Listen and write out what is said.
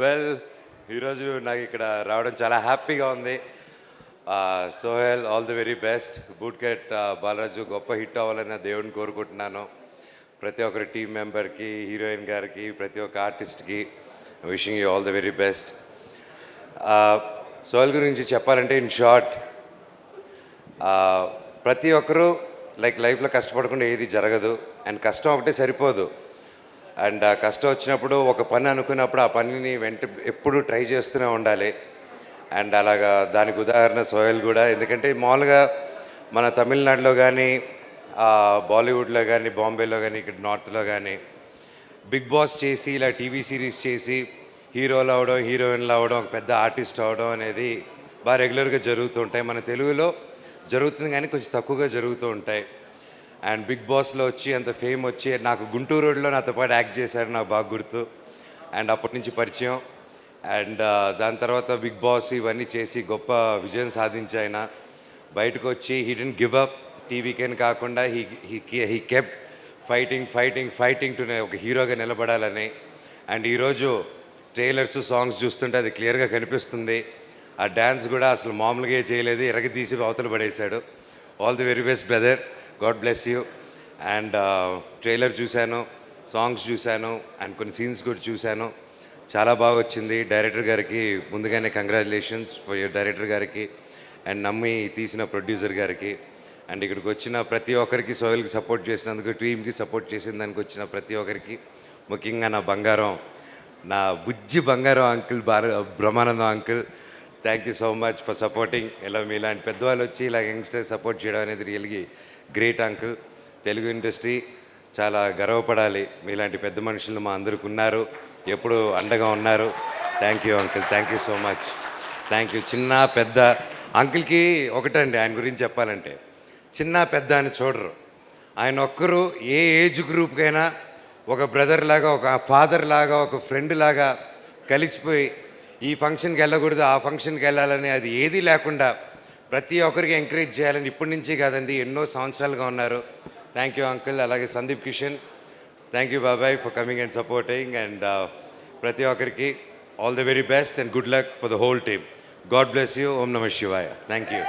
Well, ఈరోజు నాకు ఇక్కడ రావడం చాలా హ్యాపీగా ఉంది. Sohel, all the very best. Boot cut Balaraju గొప్ప హిట్ అవ్వాలని దేవుడిని కోరుకుంటున్నాను. ప్రతి ఒక్కరి టీం మెంబర్కి, హీరోయిన్ గారికి, ప్రతి ఒక్క ఆర్టిస్ట్కి wishing you all the very best. Sohel గురించి చెప్పాలంటే ఇన్ షార్ట్, ప్రతి ఒక్కరూ లైఫ్లో కష్టపడకుండా ఏది జరగదు. అండ్ కష్టం ఒకటే సరిపోదు. అండ్ ఆ కష్టం వచ్చినప్పుడు ఒక పని అనుకున్నప్పుడు ఆ పనిని ఎప్పుడు ట్రై చేస్తూనే ఉండాలి. అండ్ అలాగా దానికి ఉదాహరణ సోహెల్ కూడా. ఎందుకంటే మామూలుగా మన తమిళనాడులో కానీ, బాలీవుడ్లో కానీ, బాంబేలో కానీ, ఇక్కడ నార్త్లో కానీ బిగ్ బాస్ చేసి ఇలా టీవీ సిరీస్ చేసి హీరోలు అవడం, హీరోయిన్లు అవడం, ఒక పెద్ద ఆర్టిస్ట్ అవడం అనేది బాగా రెగ్యులర్గా జరుగుతుంటాయి. మన తెలుగులో జరుగుతుంది కానీ కొంచెం తక్కువగా జరుగుతూ ఉంటాయి. అండ్ బిగ్ బాస్లో వచ్చి అంత ఫేమ్ వచ్చి నాకు గుంటూరు రోడ్లో నాతో పాటు యాక్ట్ చేశారు, నాకు బాగా గుర్తు. అండ్ అప్పటి నుంచి పరిచయం. అండ్ దాని తర్వాత బిగ్ బాస్ ఇవన్నీ చేసి గొప్ప విజయం సాధించి ఆయన బయటకు వచ్చి హీ డెంట్ గివ్ అప్. టీవీకేని కాకుండా హీ కెప్ట్ ఫైటింగ్ టు ఒక హీరోగా నిలబడాలని. అండ్ ఈరోజు ట్రైలర్స్, సాంగ్స్ చూస్తుంటే అది క్లియర్గా కనిపిస్తుంది. ఆ డ్యాన్స్ కూడా అసలు మామూలుగా చేయలేదు, ఎరగదీసి అవతల పడేశాడు. All the very best brother, God bless you. And trailer చూశాను, సాంగ్స్ చూశాను, అండ్ కొన్ని సీన్స్ కూడా చూశాను. చాలా బాగా వచ్చింది. డైరెక్టర్ గారికి ముందుగానే కంగ్రాచులేషన్స్ ఫర్ యువర్ డైరెక్టర్ గారికి, అండ్ నమ్మి తీసిన ప్రొడ్యూసర్ గారికి, అండ్ ఇక్కడికి వచ్చిన ప్రతి ఒక్కరికి, సోహెల్కి సపోర్ట్ చేసినందుకు, టీమ్కి సపోర్ట్ చేసిన దానికి వచ్చిన ప్రతి ఒక్కరికి, ముఖ్యంగా నా బంగారం, నా బుజ్జి బంగారం uncle Brahmanandam uncle, thank you so much for supporting. ఇలా మీలాంటి పెద్దవాళ్ళు వచ్చి ఇలా యంగ్స్టర్స్ సపోర్ట్ చేయడం అనేది రియల్గా గ్రేట్ అంకుల్. తెలుగు ఇండస్ట్రీ చాలా గర్వపడాలి. మీలాంటి పెద్ద మనుషులు మా అందరికి ఉన్నారు, ఎప్పుడు అండగా ఉన్నారు. Thank you uncle, thank you so much. Thank you. చిన్న పెద్ద అంకుల్కి ఒకటండి ఆయన గురించి చెప్పాలంటే, చిన్న పెద్ద అని చూడరు. ఆయన ఒక్కరు ఏ ఏజ్ గ్రూప్కైనా ఒక బ్రదర్ లాగా, ఒక ఫాదర్ లాగా, ఒక ఫ్రెండ్ లాగా కలిసిపోయి ఈ ఫంక్షన్కి వెళ్ళకూడదు, ఆ ఫంక్షన్కి వెళ్ళాలని అది ఏదీ లేకుండా ప్రతి ఒక్కరికి ఎంకరేజ్ చేయాలని ఇప్పటి నుంచి కాదండి, ఎన్నో సంవత్సరాలుగా ఉన్నారు. Thank you uncle. అలాగే సందీప్ కిషన్, థ్యాంక్ యూ బాబాయ్ for coming and supporting. And ప్రతి ఒక్కరికి all the very best and good luck for the whole team. God bless you. ఓం నమః శివాయ. Thank you.